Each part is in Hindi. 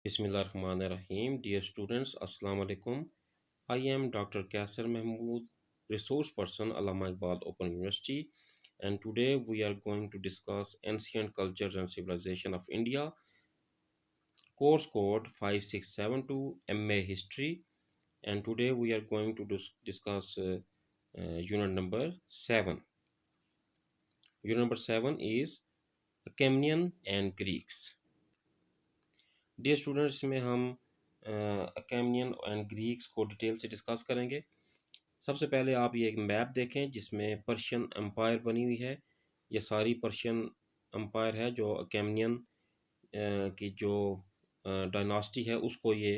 Bismillahirrahmanirrahim. Dear students, Assalamu alaikum. I am Dr. Kaser Mahmood, resource person, Allama Iqbal Open University, and today we are going to discuss ancient cultures and civilization of India, course code 5672 MA History, and today we are going to discuss unit number 7. Unit number 7 is Achaemenid and Greeks. Dear students, इसमें हम अकेमियन एंड ग्रीक्स को डिटेल से डिस्कस करेंगे। सबसे पहले आप ये एक मैप देखें जिसमें पर्शियन एम्पायर बनी हुई है। ये सारी पर्शियन एम्पायर है जो अकेमियन की जो डायनास्टी है उसको ये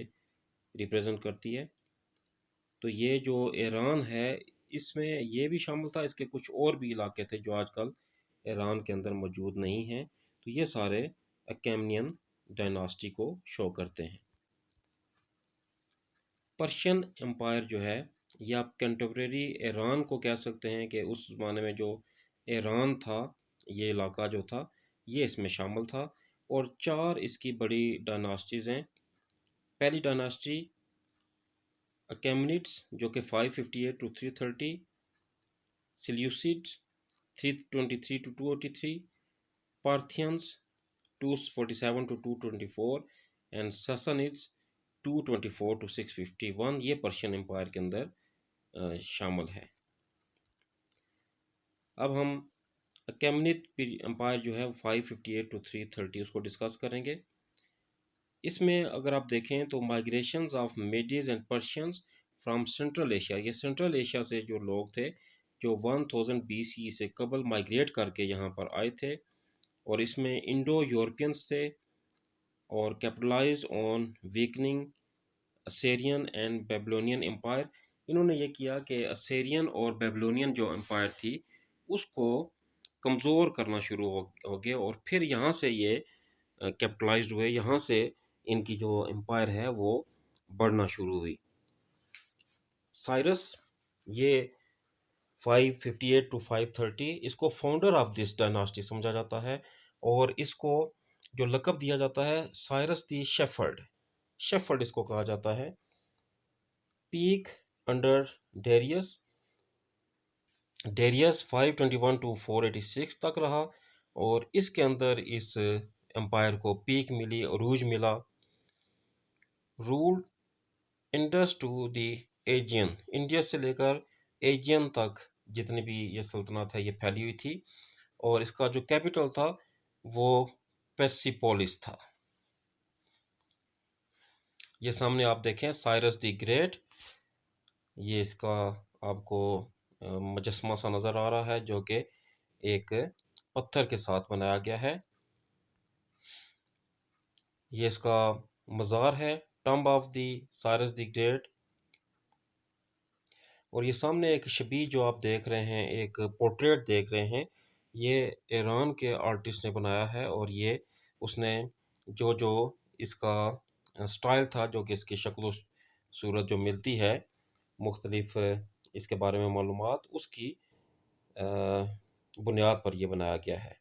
रिप्रेजेंट करती है। तो ये जो ईरान है इसमें ये भी शामिल था, इसके कुछ और भी इलाके थे जो आजकल ईरान के अंदर मौजूद नहीं हैं। तो ये सारे अकेमियन डायनास्टी को शो करते हैं। पर्शियन एम्पायर जो है ये आप कंटेम्प्रेरी ईरान को कह सकते हैं कि उस ज़माने में जो ईरान था, ये इलाका जो था ये इसमें शामिल था। और चार इसकी बड़ी डायनास्टीज़ हैं। पहली डायनास्टी अकेमनिड्स जो कि 558 to 330, Seleucids 323 to 283, Parthians 247 to 224 and Sassanids 224 to 651। ये पर्शियन एम्पायर के अंदर शामिल है। अब हम अकेमनिड एम्पायर जो है 558 टू 330 उसको डिस्कस करेंगे। इसमें अगर आप देखें तो migrations of Medes and Persians from Central Asia, ये सेंट्रल एशिया से जो लोग थे जो 1000 BC से कबल माइग्रेट करके यहाँ पर आए थे, और इसमें इंडो यूरोपियंस थे और capitalize on weakening Assyrian and Babylonian empire. इन्होंने ये किया कि असेरियन और बेबलोनियन जो एम्पायर थी उसको कमज़ोर करना शुरू हो गए, और फिर यहाँ से ये कैपिटलाइज हुए, यहाँ से इनकी जो एम्पायर है वो बढ़ना शुरू हुई। साइरस ये 558 टू 530 इसको फाउंडर ऑफ दिस डायनास्टी समझा जाता है, और इसको जो लक़ब दिया जाता है साइरस दी शेफर्ड, शेफर्ड इसको कहा जाता है। Peak under Darius, Darius 521 to 486 तक रहा, और इसके अंदर इस एम्पायर को पीक मिली, अरूज मिला। Rule Indus to the Aegean, India से लेकर एजियन तक जितनी भी ये सल्तनत है ये फैली हुई थी, और इसका जो कैपिटल था वो पेर्सिपोलिस था। ये सामने आप देखें साइरस द ग्रेट, ये इसका आपको मुजस्समा सा नज़र आ रहा है जो कि एक पत्थर के साथ बनाया गया है। ये इसका मज़ार है, tomb of the Cyrus the great. और ये सामने एक शबी जो आप देख रहे हैं, एक पोर्ट्रेट देख रहे हैं, ये ईरान के आर्टिस्ट ने बनाया है, और ये उसने जो जो इसका स्टाइल था, जो कि इसकी शक्ल सूरत जो मिलती है मुख्तलिफ इसके बारे में मालूमात, उसकी बुनियाद पर यह बनाया गया है।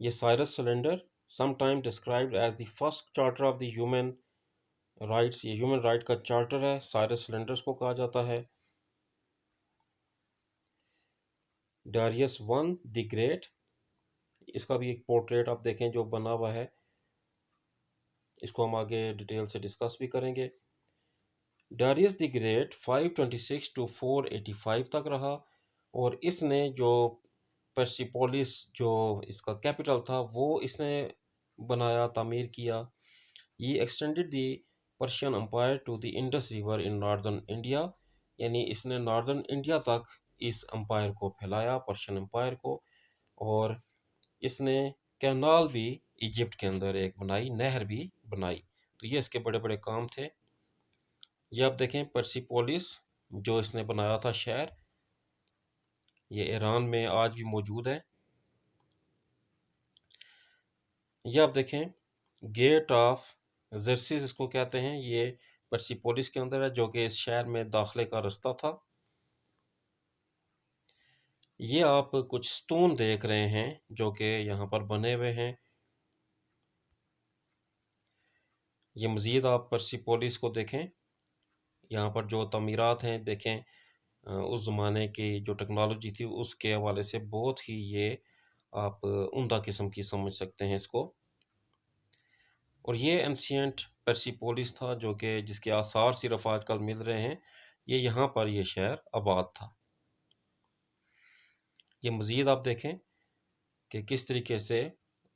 ये Cyrus cylinder sometime described as the first charter of the human rights, ये ह्यूमन राइट का चार्टर है, साइरस सिलेंडर्स को कहा जाता है। डारियस वन द ग्रेट, इसका भी एक पोर्ट्रेट आप देखें जो बना हुआ है, इसको हम आगे डिटेल से डिस्कस भी करेंगे। डारियस द ग्रेट 526 टू 485 तक रहा, और इसने जो पर्सिपोलिस जो इसका कैपिटल था वो इसने बनाया, तामीर किया। ये extended the Persian empire to the Indus river in northern India, यानी इसने नॉर्दर्न इंडिया तक इस एम्पायर को फैलाया, पर्शियन एम्पायर को। और इसने कैनाल भी इजिप्ट के अंदर एक बनाई, नहर भी बनाई। तो ये इसके बड़े बड़े काम थे। ये आप देखें पर्सिपोलिस जो इसने बनाया था शहर, ये ईरान में आज भी मौजूद है। ये आप देखें गेट ऑफ जर्सिस इसको कहते हैं, ये पर्सिपोलिस के अंदर है, जो कि इस शहर में दाखिले का रास्ता था। ये आप कुछ स्टोन देख रहे हैं जो कि यहाँ पर बने हुए हैं। ये मज़ीद आप पर्सिपोलिस को देखें, यहाँ पर जो तमीरात हैं देखें, उस ज़माने की जो टेक्नोलॉजी थी उसके हवाले से बहुत ही ये आप उम्दा किस्म की समझ सकते हैं इसको। और ये एंशिएंट पर्सिपोलिस था जो कि जिसके आसार सिर्फ आजकल मिल रहे हैं, ये यहाँ पर ये शहर आबाद था। ये मज़ीद आप देखें कि किस तरीके से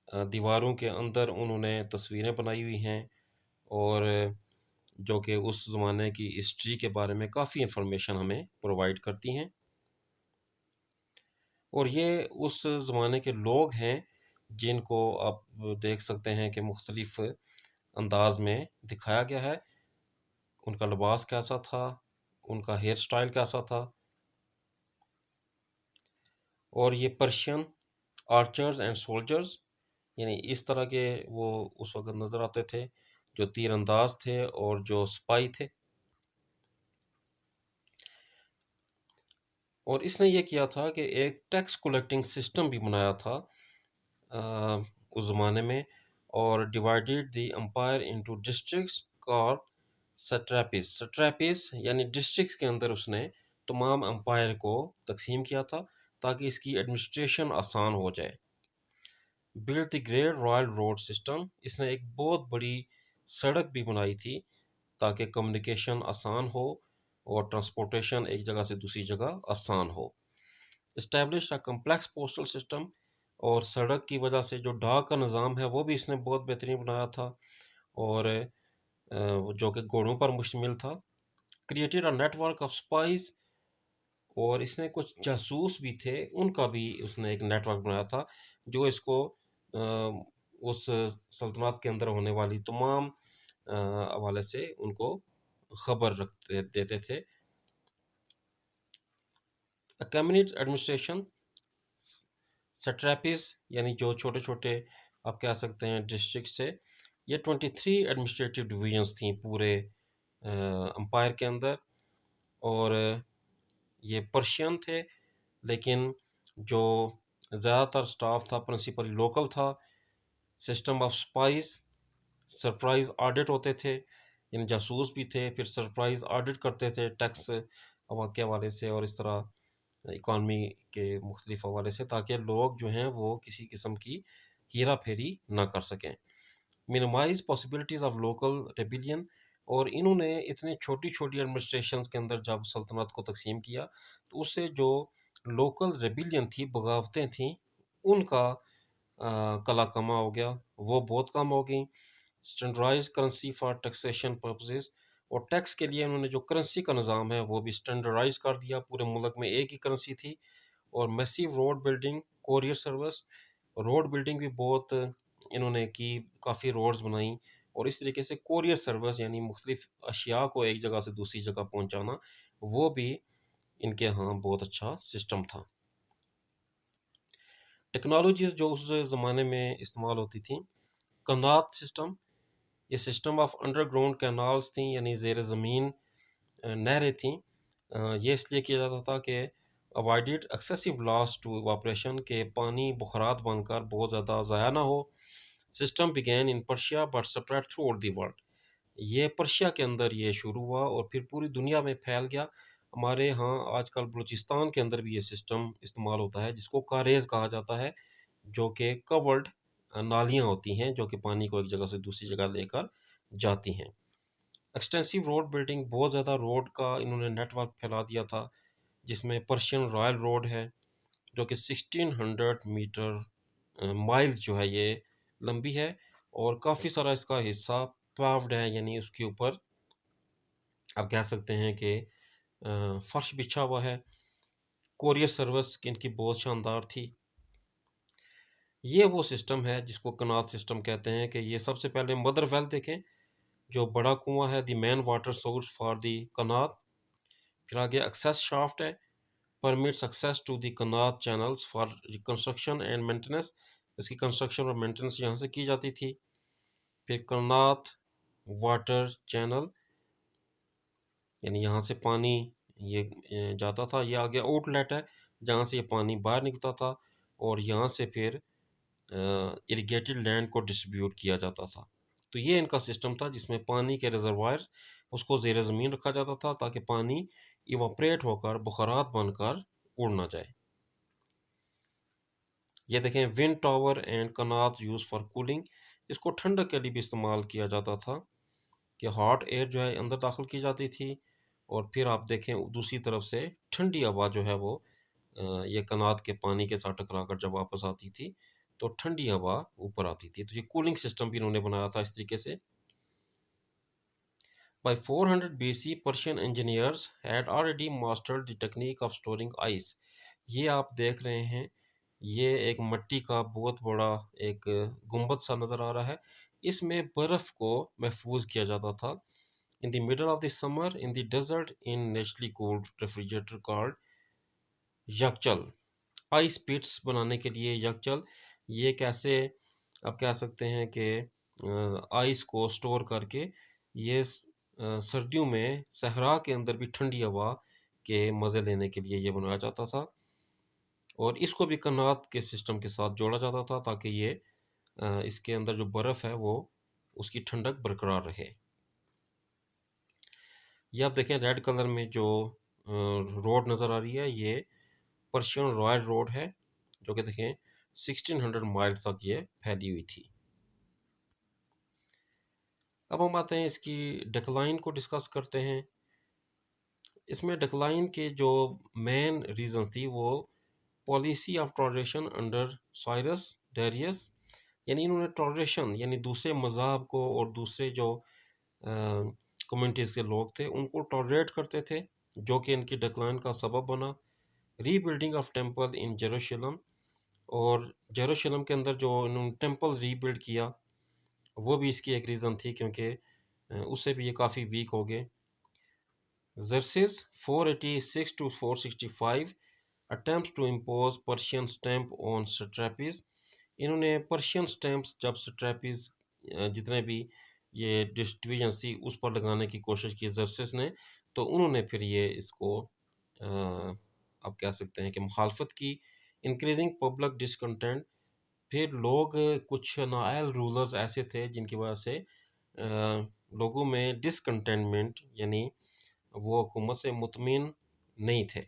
दीवारों के अंदर उन्होंने तस्वीरें बनाई हुई हैं, और जो कि उस ज़माने की हिस्ट्री के बारे में काफ़ी इंफॉर्मेशन हमें प्रोवाइड करती हैं। और ये उस ज़माने के लोग हैं जिनको आप देख सकते हैं कि मुख्तलिफ अंदाज में दिखाया गया है। उनका लिबास कैसा था, उनका हेयर स्टाइल कैसा था, और ये पर्शियन आर्चर्स एंड सोल्जर्स, यानी इस तरह के वो उस वक़्त नज़र आते थे, जो तीरंदाज थे और जो स्पाई थे। और इसने ये किया था कि एक टैक्स कलेक्टिंग सिस्टम भी बनाया था उस ज़माने में, और divided the empire into districts called satrapies. Satrapies यानी डिस्ट्रिक्ट्स के अंदर उसने तमाम एम्पायर को तकसीम किया था ताकि इसकी एडमिनिस्ट्रेशन आसान हो जाए। Build the great royal road system, इसने एक बहुत बड़ी सड़क भी बनाई थी ताकि कम्युनिकेशन आसान हो और ट्रांसपोर्टेशन एक जगह से दूसरी जगह आसान हो। Establish a complex postal system, और सड़क की वजह से जो डाक का निज़ाम है वो भी इसने बहुत बेहतरीन बनाया था, और जो कि घोड़ों पर मुश्तमिल था। Created a network of spice, और इसने कुछ जासूस भी थे, उनका भी उसने एक नेटवर्क बनाया था जो इसको उस सल्तनत के अंदर होने वाली तमाम हवाले से उनको खबर रखते देते थे। कम्युनिटी एडमिनिस्ट्रेशन, सट्रैपिस यानी जो छोटे छोटे आप कह सकते हैं डिस्ट्रिक्ट से, ये 23 एडमिनिस्ट्रेटिव डिवीजन्स थी पूरे एम्पायर के अंदर। और ये पर्शियन थे, लेकिन जो ज़्यादातर स्टाफ था प्रिंसिपली लोकल था। System of spice, surprise audit होते थे, यानी जासूस भी थे, फिर सरप्राइज ऑडिट करते थे टैक्स के हवाले से और इस तरह इकॉनमी के मुख्तलिफ हवाले से, ताकि लोग जो हैं वो किसी किस्म की हेरा फेरी ना कर सकें। Minimize possibilities of local rebellion, और इन्होंने इतने छोटी छोटी एडमिनिस्ट्रेशंस के अंदर जब सल्तनत को तकसीम किया तो उससे जो लोकल रेबिलियन थी, बगावतें थीं, उनका कला कमा हो गया, वो बहुत कम हो गई। Standardize currency for taxation purposes, और टैक्स के लिए उन्होंने जो करेंसी का निज़ाम है वो भी स्टैंडर्डाइज कर दिया, पूरे मुल्क में एक ही करेंसी थी। और massive road building, courier service, road building भी बहुत इन्होंने की, काफ़ी रोड्स बनाई। और इस तरीके से कोरियर सर्विस यानी मुख्तलिफ अशिया को एक जगह से दूसरी जगह पहुंचाना, वो भी इनके यहाँ बहुत अच्छा सिस्टम था। टेक्नोलॉजीज़ जो उस ज़माने में इस्तेमाल होती थी, कनात सिस्टम, ये सिस्टम ऑफ अंडरग्राउंड कैनाल्स थी, यानी ज़ेर ज़मीन नहरें थीं। ये इसलिए किया जाता था कि avoided excessive loss to evaporation, के पानी बुखारात बनकर बहुत ज़्यादा ज़ाया ना हो। System began in Persia but spread throughout the world, ये पर्शिया के अंदर ये शुरू हुआ और फिर पूरी दुनिया में फैल गया। हमारे यहाँ आजकल बलूचिस्तान के अंदर भी ये सिस्टम इस्तेमाल होता है जिसको कारेज़ कहा जाता है, जो कि कवर्ड नालियाँ होती हैं जो कि पानी को एक जगह से दूसरी जगह लेकर जाती हैं। एक्सटेंसिव रोड बिल्डिंग, बहुत ज़्यादा रोड का इन्होंने नेटवर्क फैला दिया था, जिसमें पर्शियन रॉयल रोड है जो कि 1600 मीटर माइल्स जो है ये लंबी है, और काफ़ी सारा इसका हिस्सा पाव्ड है, यानी उसके ऊपर आप कह सकते हैं कि फर्श बिछा हुआ है। कोरियर सर्विस की इनकी बहुत शानदार थी। ये वो सिस्टम है जिसको कनात सिस्टम कहते हैं, कि ये सबसे पहले मदर वेल देखें, जो बड़ा कुआं है, the main water source for the qanat. फिर आगे एक्सेस शाफ्ट है, permits access to the qanat channels for construction and maintenance, इसकी कंस्ट्रक्शन और मेंटेनेंस यहाँ से की जाती थी। फिर कनात वाटर चैनल, यानी यहाँ से पानी ये जाता था। ये आगे आउटलेट है जहाँ से ये पानी बाहर निकलता था, और यहाँ से फिर इरिगेटेड लैंड को डिस्ट्रीब्यूट किया जाता था। तो ये इनका सिस्टम था जिसमें पानी के रिजर्वायर्स उसको ज़ेर ज़मीन रखा जाता था ताकि पानी इवापरेट होकर बुखारात बनकर उड़ ना जाए। ये देखें wind tower and qanat use for cooling, इसको ठंडक के लिए भी इस्तेमाल किया जाता था कि हॉट एयर जो है अंदर दाखिल की जाती थी और फिर आप देखें दूसरी तरफ से ठंडी हवा जो है वो ये कनात के पानी के साथ टकरा कर जब वापस आती थी तो ठंडी हवा ऊपर आती थी। तो ये कूलिंग सिस्टम भी इन्होंने बनाया था इस तरीके से। By 400 BC, Persian engineers had already mastered the technique of storing ice. ये आप देख रहे हैं, ये एक मिट्टी का बहुत बड़ा एक गुंबद सा नज़र आ रहा है। इसमें बर्फ़ को महफूज किया जाता था। In the middle of the summer, in the desert, in naturally cooled refrigerator called यकचल। आइस पिट्स बनाने के लिए यकचल, ये कैसे आप कह सकते हैं कि आइस को स्टोर करके ये सर्दियों में सहरा के अंदर भी ठंडी हवा के मज़े लेने के लिए ये बनाया जाता था और इसको भी कनात के सिस्टम के साथ जोड़ा जाता था ताकि ये इसके अंदर जो बर्फ़ है वो उसकी ठंडक बरकरार रहे। ये आप देखें रेड कलर में जो रोड नज़र आ रही है ये पर्शियन रॉयल रोड है जो कि देखें 1600 माइल तक ये फैली हुई थी। अब हम आते हैं इसकी डिक्लाइन को डिस्कस करते हैं। इसमें डिक्लाइन के जो मेन रीजंस थी वो policy of toleration under Cyrus Darius, यानी इन्होंने टॉलरेशन यानी दूसरे मज़हब को और दूसरे जो कम्युनिटीज़ के लोग थे उनको टॉलरेट करते थे जो कि इनकी डिक्लाइन का सबब बना। Rebuilding of temple in Jerusalem, और जेरूशलम के अंदर जो इन्होंने टेम्पल रीबिल्ड किया वो भी इसकी एक रीज़न थी क्योंकि उससे भी ये काफ़ी वीक हो गए। Xerxes 486 to 465 attempts to impose Persian stamp on satrapies। इन्होंने पर्शियन स्टैम्प्स जब सट्रैपीज जितने भी ये डिवीजन थी उस पर लगाने की कोशिश की जर्सिस ने, तो उन्होंने फिर ये इसको आप कह सकते हैं कि मुखालफत की। इंक्रीजिंग पब्लिक डिसकंटेंट, फिर लोग कुछ नाअहल रूलर्स ऐसे थे जिनकी वजह से लोगों में डिसकंटेंटमेंट यानी वो हुकूमत से मुतमिन नहीं थे।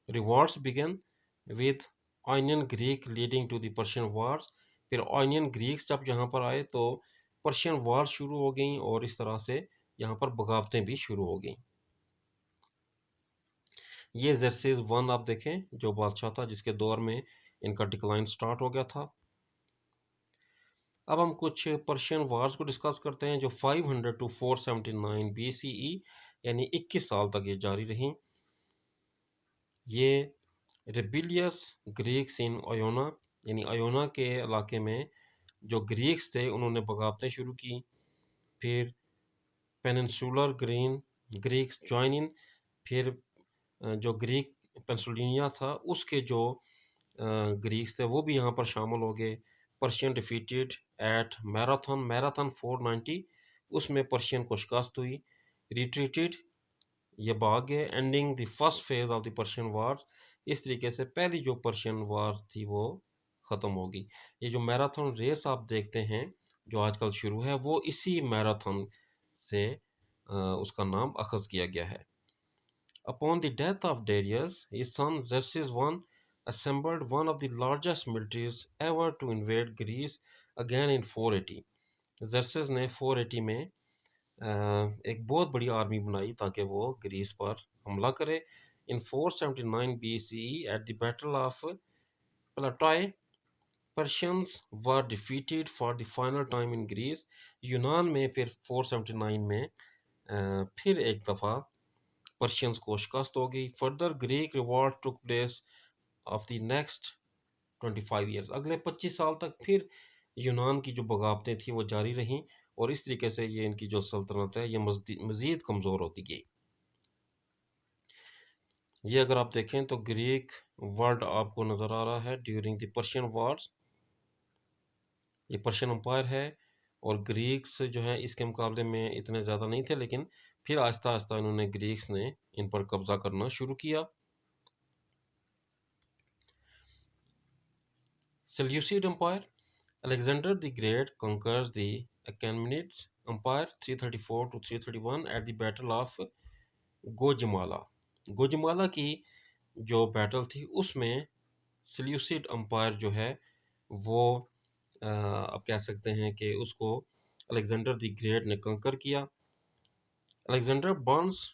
Revolts began with Ionian Greek leading to the Persian wars, फिर ऑनियन ग्रीक्स जब यहाँ पर आए तो पर्शियन वार शुरू हो गई और इस तरह से यहाँ पर बगावतें भी शुरू हो गई। ये जर्सेस वन आप देखें जो बादशाह था जिसके दौर में इनका डिक्लाइन स्टार्ट हो गया था। अब हम कुछ पर्शियन वार्स को डिस्कस करते हैं जो 500 टू 479 BCE यानी 21 साल तक ये जारी रहीं। ये रेबिलियस ग्रीक्स इन अयोना, यानी अयोना के इलाके में जो ग्रीक्स थे उन्होंने बगावतें शुरू की। फिर पेनिनसुलर ग्रीक्स ज्वाइन इन, फिर जो ग्रीक पेंसिल्वेनिया था उसके जो ग्रीक्स थे वो भी यहाँ पर शामिल हो गए। पर्शियन डिफीटेड एट मैराथन 490, उसमें पर्शियन को शिकस्त हुई। रिट्रीटेड, ये भाग गए। Ending the first phase of the Persian war, इस तरीके से पहली जो पर्शियन वार थी वो ख़त्म होगी। ये जो मैराथन रेस आप देखते हैं जो आजकल शुरू है वो इसी मैराथन से उसका नाम अखज़ किया गया है। Upon the death of Darius, his son Xerxes I assembled one of the largest militaries ever to invade Greece again in 480। Xerxes ने 480 में एक बहुत बड़ी आर्मी बनाई ताकि वो ग्रीस पर हमला करे। इन 479 BCE at the battle of Platae, Persians were defeated for the final time in Greece। यूनान में फिर 479 में फिर एक दफ़ा पर्शियंस को शिकस्त हो गई। Further Greek revolt took place of the next 25 years, अगले 25 साल तक फिर यूनान की जो बगावतें थी वो जारी रहीं और इस तरीके से ये इनकी जो सल्तनत है ये मज़ीद कमज़ोर होती गई। ये अगर आप देखें तो ग्रीक वर्ल्ड आपको नज़र आ रहा है ड्यूरिंग द पर्शियन वार्स, ये पर्शियन अम्पायर है और ग्रीक्स जो है इसके मुकाबले में इतने ज़्यादा नहीं थे लेकिन फिर आहिस्ता आहिस्ता इन्होंने ग्रीक्स ने इन पर कब्ज़ा करना शुरू किया। Seleucid empire, Alexander the Great conquers the Achaemenid Empire 334 to 331 at the Battle of गोजमाला। गोजमाला की जो बैटल थी उसमें सेल्यूसिड अंपायर जो है वो आप कह सकते हैं कि उसको अलेक्जेंडर द ग्रेट ने कंकर किया। Alexander burns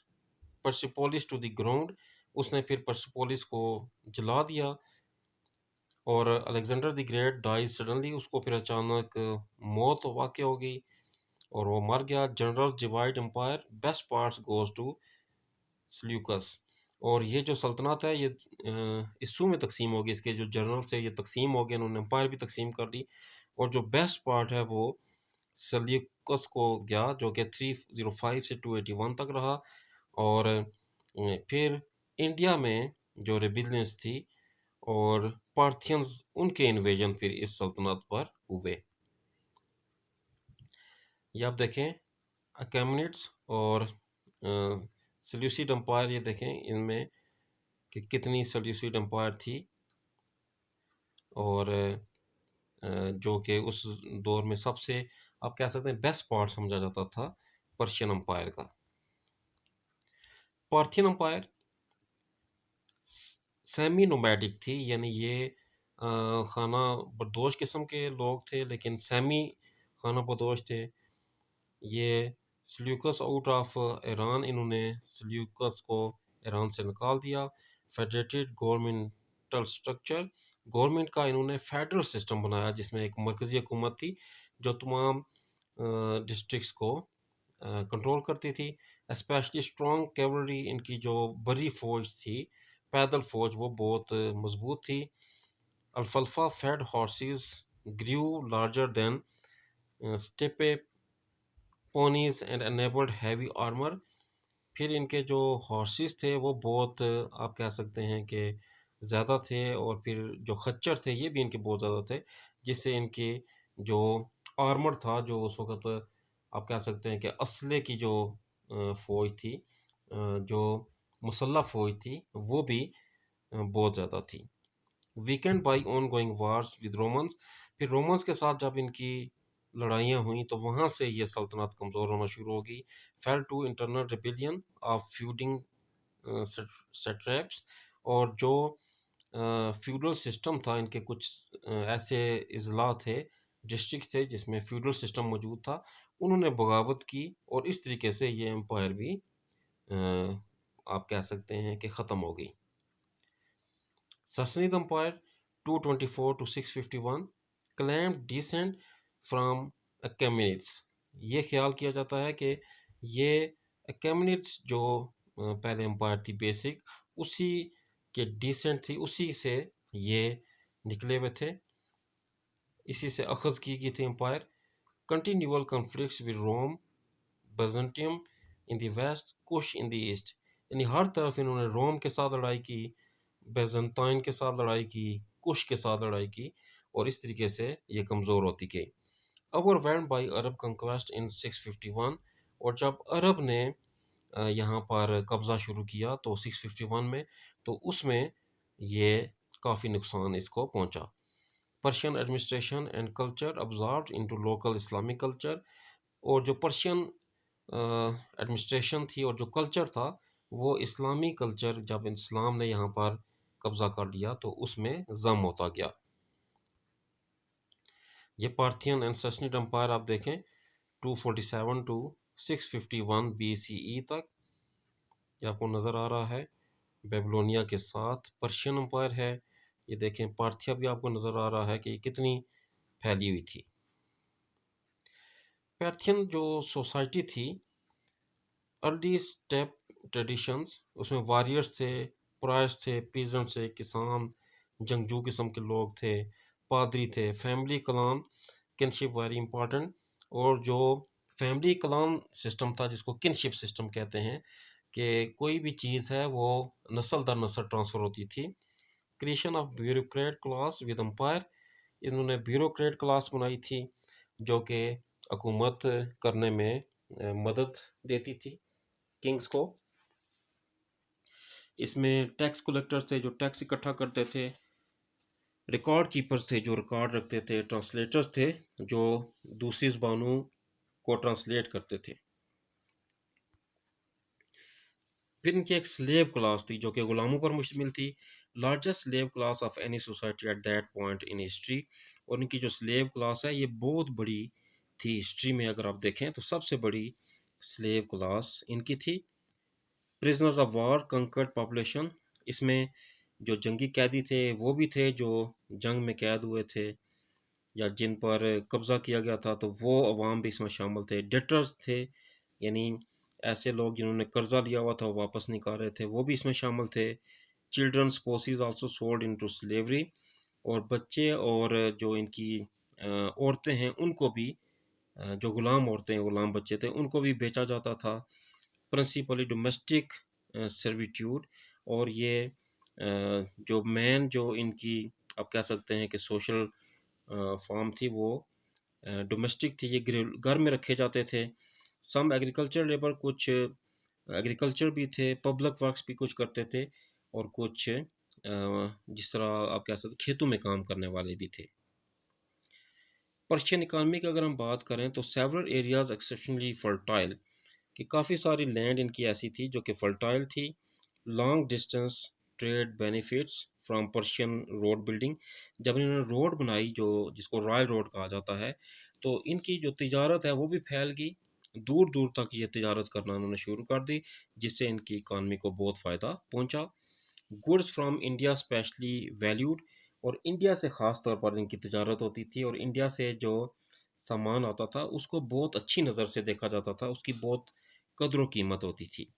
Persepolis to the ground, उसने फिर पर्सिपोलिस को जला दिया। और Alexander the great die suddenly, उसको फिर अचानक मौत वाक़ हो गई और वो मर गया। General divide empire, best parts goes to Seleucus. और ये जो सल्तनत है ये हिस्सों में तकसीम हो गई, इसके जो जनरल से ये तकसीम हो गए, उन्होंने एम्पायर भी तकसीम कर दी। और जो बेस्ट पार्ट है वो सल्यूकस को गया, जो कि 305 से 281 तक रहा। और फिर इंडिया में जो रेबिलियंस थी और पार्थियंस, उनके इन्वेजन फिर इस सल्तनत पर हुए। ये आप देखें अकैमनिड्स और सेल्यूसिड एम्पायर, ये देखें इनमें कि कितनी सेल्यूसिड एम्पायर थी। और जो कि उस दौर में सबसे, आप कह सकते हैं, बेस्ट पार्ट समझा जाता था पर्शियन एम्पायर का। पार्थियन एम्पायर सेमी नोमैडिक थी, यानी ये खाना बदोश किस्म के लोग थे, लेकिन सेमी खाना बदोश थे। ये सल्यूकस आउट ऑफ ईरान, इन्होंने सल्यूकस को ईरान से निकाल दिया। फेडरेटेड गवर्नमेंटल स्ट्रक्चर, गवर्नमेंट का इन्होंने फेडरल सिस्टम बनाया जिसमें एक मरकज़ी हुकूमत थी जो तमाम डिस्ट्रिक्ट्स को कंट्रोल करती थी। स्पेशली स्ट्रॉन्ग कैवलरी, इनकी जो बड़ी फौज थी, पैदल फौज, वो बहुत मजबूत थी। अल्फल्फा fed horses grew larger than steppe ponies and enabled heavy armour. फिर इनके जो हॉर्सेस थे वो बहुत आप कह सकते हैं कि ज़्यादा थे, और फिर जो खच्चर थे ये भी इनके बहुत ज़्यादा थे, जिससे इनके जो आर्मर था, जो उस वक़्त आप कह सकते हैं कि असले की जो फ़ौज थी, जो मुसल्लह फ़ौज थी, वो भी बहुत ज़्यादा थी। Weekend by on going wars with Romans, फिर रोमन्स के साथ जब इनकी लड़ाइयाँ हुई तो वहाँ से ये सल्तनत कमज़ोर होना शुरू हो गई। Fell to internal rebellion of feuding satraps, और जो फ्यूडल सिस्टम था, इनके कुछ ऐसे अजला थे, डिस्ट्रिक्ट थे जिसमें फ्यूडल सिस्टम मौजूद था, उन्होंने बगावत की और इस तरीके से ये एम्पायर भी आप कह सकते हैं कि ख़त्म हो गई। Sassanid Empire 224 to 651 claimed descent from Achaemenids। ये ख्याल किया जाता है कि ये Achaemenids जो पहले एम्पायर थी बेसिक, उसी के डिसेंट थी, उसी से ये निकले हुए थे, इसी से अखज़ की गई थी empire. Continual conflicts with Rome, byzantium in the west, Kush in the east, यानी हर तरफ इन्होंने रोम के साथ लड़ाई की, बेजेंटाइन के साथ लड़ाई की, कुश के साथ लड़ाई की, और इस तरीके से ये कमज़ोर होती गई। ओवरवेल्म्ड बाय अरब कंक्वेस्ट इन 651, और जब अरब ने यहाँ पर कब्ज़ा शुरू किया तो 651 में, तो उसमें ये काफ़ी नुकसान इसको पहुँचा। Persian administration and culture absorbed into local Islamic culture, और जो पर्शियन एडमिनिस्ट्रेशन थी और जो कल्चर था, वो इस्लामी कल्चर, जब इस्लाम ने यहाँ पर कब्ज़ा कर लिया तो उसमें जम होता गया। ये पार्थियन एंड ससनिड एम्पायर आप देखें 247 टू 651 BCE तक, ये आपको नज़र आ रहा है। बेबीलोनिया के साथ पर्शियन एम्पायर है, ये देखें। पार्थिया भी आपको नज़र आ रहा है कि कितनी फैली हुई थी। पार्थियन जो सोसाइटी थी, अर्ली स्टेप ट्रेडिशंस, उसमें वॉरियर्स थे, प्रायर्स थे, पीजेंट थे, किसान, जंगजू किस्म के लोग थे, पादरी थे, family clan kinship very important. और जो फैमिली क्लान सिस्टम था, जिसको किनशिप सिस्टम कहते हैं, कि कोई भी चीज़ है वो नस्ल दर नस्ल ट्रांसफ़र होती थी। Creation of bureaucrat class with empire, इन्होंने ब्यूरोक्रेट क्लास बनाई थी जो कि हुकूमत करने में मदद देती थी किंग्स को। इसमें टैक्स कलेक्टर्स थे जो टैक्स इकट्ठा करते थे, रिकॉर्ड कीपर्स थे जो रिकॉर्ड रखते थे, ट्रांसलेटर्स थे जो दूसरी ज़बानों को ट्रांसलेट करते थे। फिर इनकी एक स्लेव क्लास थी जो कि गुलामों पर मुश्तमिल थी, largest slave class of any society at that point in history. और इनकी जो स्लेव क्लास है ये बहुत बड़ी थी हिस्ट्री में, अगर आप देखें तो सबसे बड़ी स्लेव क्लास इनकी थी। Prisoners of war conquered population, इसमें जो जंगी कैदी थे वो भी थे जो जंग में कैद हुए थे या जिन पर कब्ज़ा किया गया था, तो वो अवाम भी इसमें शामिल थे। डेटर्स थे, यानी ऐसे लोग जिन्होंने कर्जा लिया हुआ था वो वापस नहीं कर रहे थे, वो भी इसमें शामिल थे। Children spouses also sold into slavery, और बच्चे और जो इनकी औरतें हैं उनको भी, जो गुलाम औरतें गुलाम बच्चे थे उनको भी बेचा जाता था। प्रिंसिपली डोमेस्टिक सर्विट्यूड, और ये जो मैन जो इनकी आप कह सकते हैं कि सोशल फॉर्म थी वो डोमेस्टिक थी, ये घर में रखे जाते थे। सम एग्रीकल्चर लेबर, कुछ एग्रीकल्चर भी थे, पब्लिक वर्क्स भी कुछ करते थे, और कुछ जिस तरह आप कह सकते खेतों में काम करने वाले भी थे। पर्शियन इकानमी की अगर हम बात करें तो सेवरल एरियाज एक्सेप्शनली फर्टाइल, कि काफ़ी सारी लैंड इनकी ऐसी थी जो कि फर्टाइल थी। Long distance trade benefits from Persian road building, जब इन्होंने रोड बनाई जो जिसको रॉयल रोड कहा जाता है, तो इनकी जो तिजारत है वो भी फैल गई, दूर दूर तक ये तिजारत करना उन्होंने शुरू कर दी, जिससे इनकी इकानमी को बहुत फ़ायदा पहुंचा। Goods from India specially valued, और इंडिया से ख़ास तौर पर इनकी तिजारत होती थी, और इंडिया से जो सामान आता था उसको बहुत अच्छी नज़र से देखा जाता था, उसकी बहुत कदर कीमत होती थी।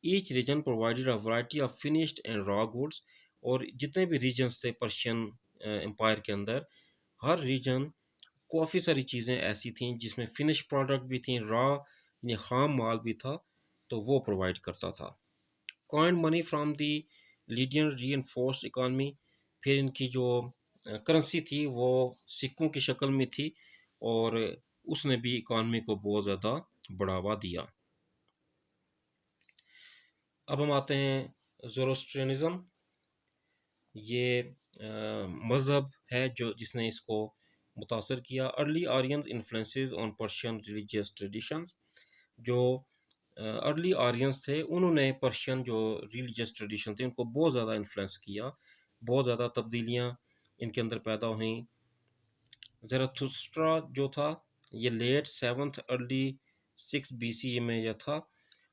Each reason provided a variety of finished and raw goods, और जितने भी रीजन्स थे पर्शियन एम्पायर के अंदर, हर रीजन काफ़ी सारी चीज़ें ऐसी थीं जिसमें फिनिश प्रोडक्ट भी थी, रॉ यानी खाम माल भी था, तो वो प्रोवाइड करता था। Coin money from the Lydian री एनफोर्स्ड इकानमी, फिर इनकी जो करेंसी थी वो सिक्कों की शक्ल में थी, और उसने भी इकानमी को बहुत ज़्यादा बढ़ावा दिया। अब हम आते हैं ज़ोरोस्ट्रियनिज़्म, ये मज़हब है जो जिसने इसको मुतासर किया। Early Aryans influences on Persian religious traditions, जो अर्ली आर्यंस थे उन्होंने पर्शियन जो रिलीजियस ट्रेडिशन थे उनको बहुत ज़्यादा इन्फ्लुएंस किया, बहुत ज़्यादा तब्दीलियाँ इनके अंदर पैदा हुई। ज़रथुस्ट्रा जो था ये late seventh early six BC में यह था,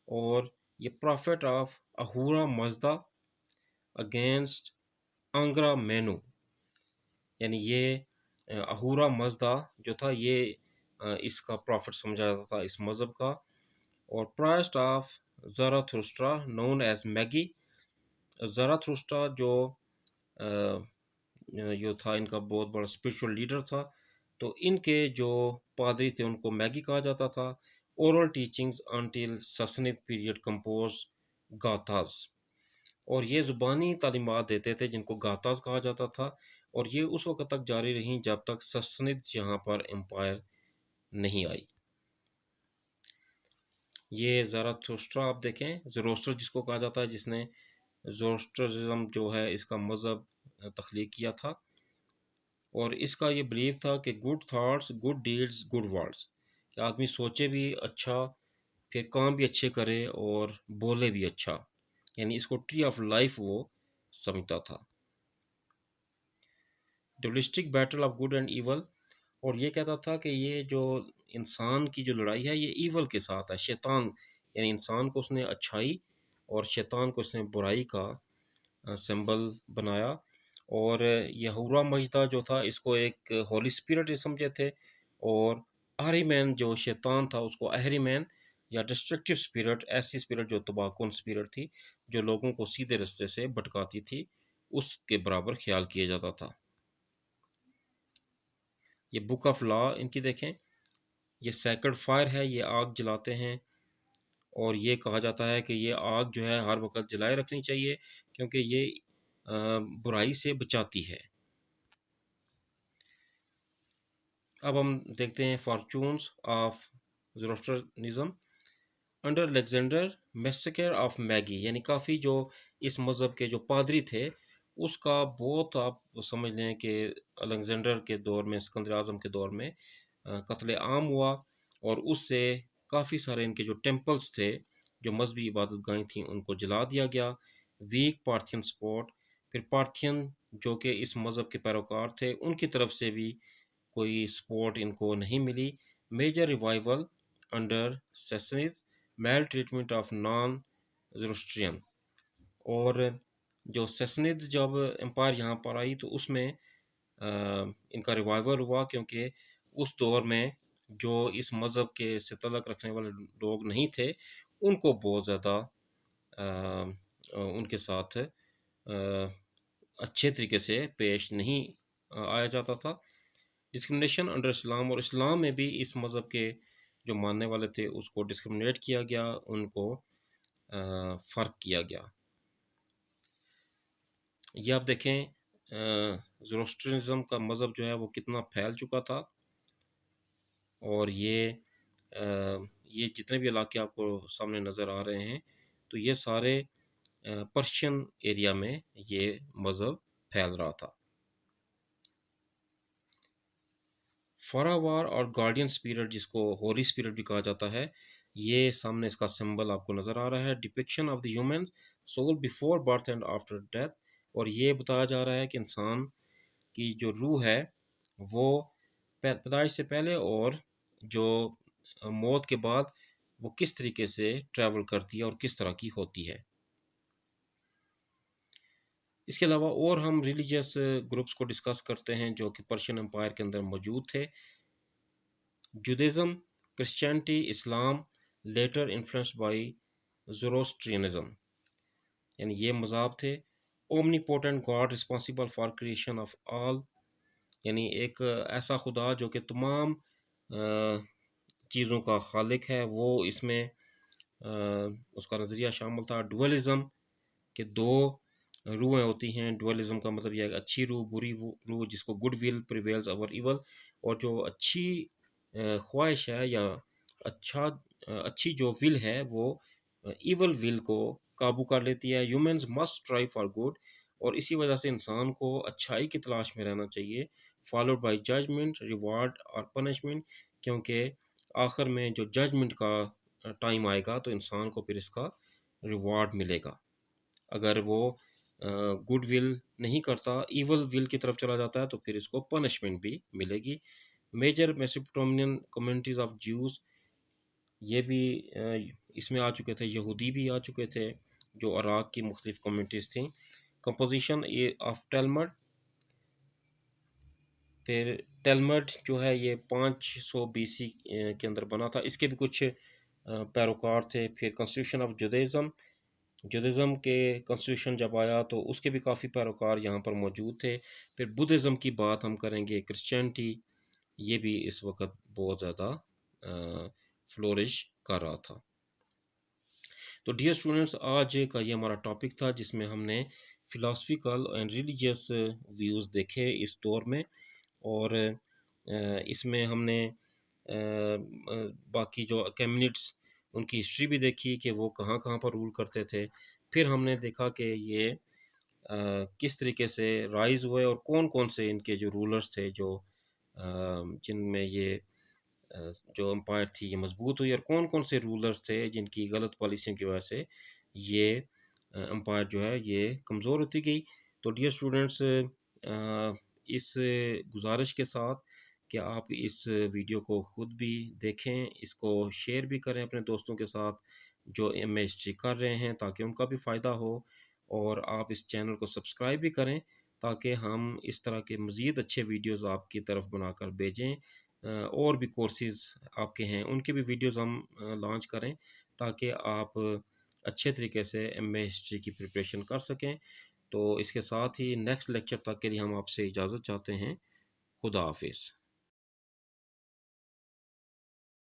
और ये prophet of Ahura Mazda against Angra Mainyu, यानी ये अहूरा मजदा जो था ये इसका प्रॉफिट समझा जाता था इस मज़हब का। और priest of Zarathustra known as Magi, Zarathustra जो जो था इनका बहुत बड़ा स्पिरिचुअल लीडर था, तो इनके जो पादरी थे उनको मैगी कहा जाता था। Oral teachings until Sassanid period compose Gathas, और ये ज़ुबानी तालीमात देते थे जिनको गाताज कहा जाता था, और ये उस वक्त तक जारी रहीं जब तक ससनिद यहाँ पर एम्पायर नहीं आई। ये ज़राथुस्ट्रा आप देखें, ज़ोरोस्टर जिसको कहा जाता है, जिसने ज़ोरोस्ट्रिज्म जो है इसका मज़हब तख्लीक किया था, और इसका ये बिलीव था कि good thoughts good deeds good words, कि आदमी सोचे भी अच्छा, फिर काम भी अच्छे करे और बोले भी अच्छा, यानी इसको ट्री ऑफ लाइफ वो समझता था। Dualistic battle of good and evil, और ये कहता था कि ये जो इंसान की जो लड़ाई है ये ईवल के साथ है, शैतान, यानी इंसान को उसने अच्छाई और शैतान को उसने बुराई का सिंबल बनाया। और यहूरा मजदा जो था इसको एक होली स्पिरिट समझे थे, और ahriman जो शैतान था उसको ahriman या डिस्ट्रक्टिव स्पिरिट, ऐसी स्पिरिट जो तबाहकुन स्पिरिट थी जो लोगों को सीधे रास्ते से भटकाती थी, उसके बराबर ख्याल किया जाता था। ये बुक ऑफ लॉ इनकी देखें, ये सैक्रेड फायर है, ये आग जलाते हैं, और ये कहा जाता है कि ये आग जो है हर वक्त जलाए रखनी चाहिए क्योंकि ये बुराई से बचाती है। अब हम देखते हैं fortunes of Zoroastrianism under Alexander massacre of Magi, यानी काफ़ी जो इस मज़हब के जो पादरी थे उसका बहुत आप समझ लें कि अलेक्जेंडर के दौर में, सिकंदर आज़म के दौर में कत्ले आम हुआ, और उससे काफ़ी सारे इनके जो टेम्पल्स थे, जो मजहबी इबादत गाहें थीं, उनको जला दिया गया। वीक पार्थियन सपोर्ट, फिर पार्थियन जो कि इस मज़हब के पैरोकार थे, उनकी तरफ से भी कोई सपोर्ट इनको नहीं मिली। Major revival under Sassanid, maltreatment of non Zoroastrian. और जो सेसनिद जब एम्पायर यहाँ पर आई तो उसमें इनका रिवाइवल हुआ, क्योंकि उस दौर में जो इस मज़हब के से तल्लुक़ रखने वाले लोग नहीं थे, उनको बहुत ज़्यादा उनके साथ अच्छे तरीके से पेश नहीं आया जाता था। डिस्क्रिमिनेशन अंडर इस्लाम, और इस्लाम में भी इस मज़हब के जो मानने वाले थे उसको डिस्क्रिमिनेट किया गया, उनको फ़र्क किया गया। ये आप देखें ज़ोरोस्ट्रियनिज़्म का मज़हब जो है वो कितना फैल चुका था, और ये जितने भी इलाके आपको सामने नज़र आ रहे हैं, तो ये सारे पर्शियन एरिया में ये मज़हब फैल रहा था। फरावार और गार्डियन स्पिरिट, जिसको होली स्पिरिट भी कहा जाता है, ये सामने इसका सिंबल आपको नज़र आ रहा है। Depiction of the human soul before birth and after death, और ये बताया जा रहा है कि इंसान की जो रूह है वो पैदाइश से पहले और जो मौत के बाद वो किस तरीके से ट्रैवल करती है और किस तरह की होती है। इसके अलावा और हम रिलीजियस ग्रुप्स को डिस्कस करते हैं जो कि पर्शियन एम्पायर के अंदर मौजूद थे। Judaism, Christianity, Islam, later influenced by Zoroastrianism, यानी ये मज़ाहब थे। Omnipotent god responsible for creation of all, यानी एक ऐसा खुदा जो कि तमाम चीज़ों का खालिक है, वो इसमें उसका नज़रिया शामिल था। डुअलिज़्म के दो रूहें होती हैं। डुअलिज़्म का मतलब यह है अच्छी रूह, बुरी रूह, जिसको good will prevails over evil, और जो अच्छी ख्वाहिश है या अच्छी जो विल है वो इवल विल को काबू कर लेती है। Humans must strive for good, और इसी वजह से इंसान को अच्छाई की तलाश में रहना चाहिए। फॉलोड बाय जजमेंट, रिवार्ड और पनिशमेंट, क्योंकि आखिर में जो जजमेंट का टाइम आएगा तो इंसान को फिर इसका रिवार्ड मिलेगा। अगर वो गुड विल नहीं करता, इवल विल की तरफ चला जाता है, तो फिर इसको पनिशमेंट भी मिलेगी। Major Mesopotamian communities of Jews, ये भी इसमें आ चुके थे। यहूदी भी आ चुके थे जो इराक़ की मुख्तलिफ़ कम्युनिटीज़ थीं। कंपोजिशन ऑफ टैलमड, फिर टैलमड जो है ये 500 BC के अंदर बना था। इसके भी कुछ पैरोकार थे। फिर कॉन्स्टिट्यूशन ऑफ जुडाइज़्म, जुडाइज़्म के कॉन्स्टिट्यूशन जब आया तो उसके भी काफ़ी पैरोकार यहाँ पर मौजूद थे। फिर बुद्धिज़्म की बात हम करेंगे। क्रिश्चियनिटी, ये भी इस वक्त बहुत ज़्यादा फ्लोरिश कर रहा था। तो डियर स्टूडेंट्स, आज का ये हमारा टॉपिक था जिसमें हमने फ़िलासफ़िकल एंड रिलीजियस व्यूज़ देखे इस दौर में, और इसमें हमने बाकी जो अकैमिनिड्स, उनकी हिस्ट्री भी देखी कि वो कहाँ-कहाँ पर रूल करते थे। फिर हमने देखा कि ये किस तरीके से राइज़ हुए, और कौन-कौन से इनके जो रूलर्स थे जो जिनमें ये जो एम्पायर थी ये मज़बूत हुई, और कौन-कौन से रूलर्स थे जिनकी गलत पॉलिसियों की वजह से ये एम्पायर जो है ये कमज़ोर होती गई। तो डियर स्टूडेंट्स, इस गुज़ारिश के साथ कि आप इस वीडियो को ख़ुद भी देखें, इसको शेयर भी करें अपने दोस्तों के साथ जो एमए हिस्ट्री कर रहे हैं, ताकि उनका भी फ़ायदा हो, और आप इस चैनल को सब्सक्राइब भी करें ताकि हम इस तरह के मज़ीद अच्छे वीडियोज़ आपकी तरफ बनाकर भेजें। और भी कोर्सेज़ आपके हैं उनके भी वीडियोज़ हम लॉन्च करें, ताकि आप अच्छे तरीके से एमए हिस्ट्री की प्रिपरेशन कर सकें। तो इसके साथ ही नेक्स्ट लेक्चर तक के लिए हम आपसे इजाज़त चाहते हैं। खुदा हाफिज़।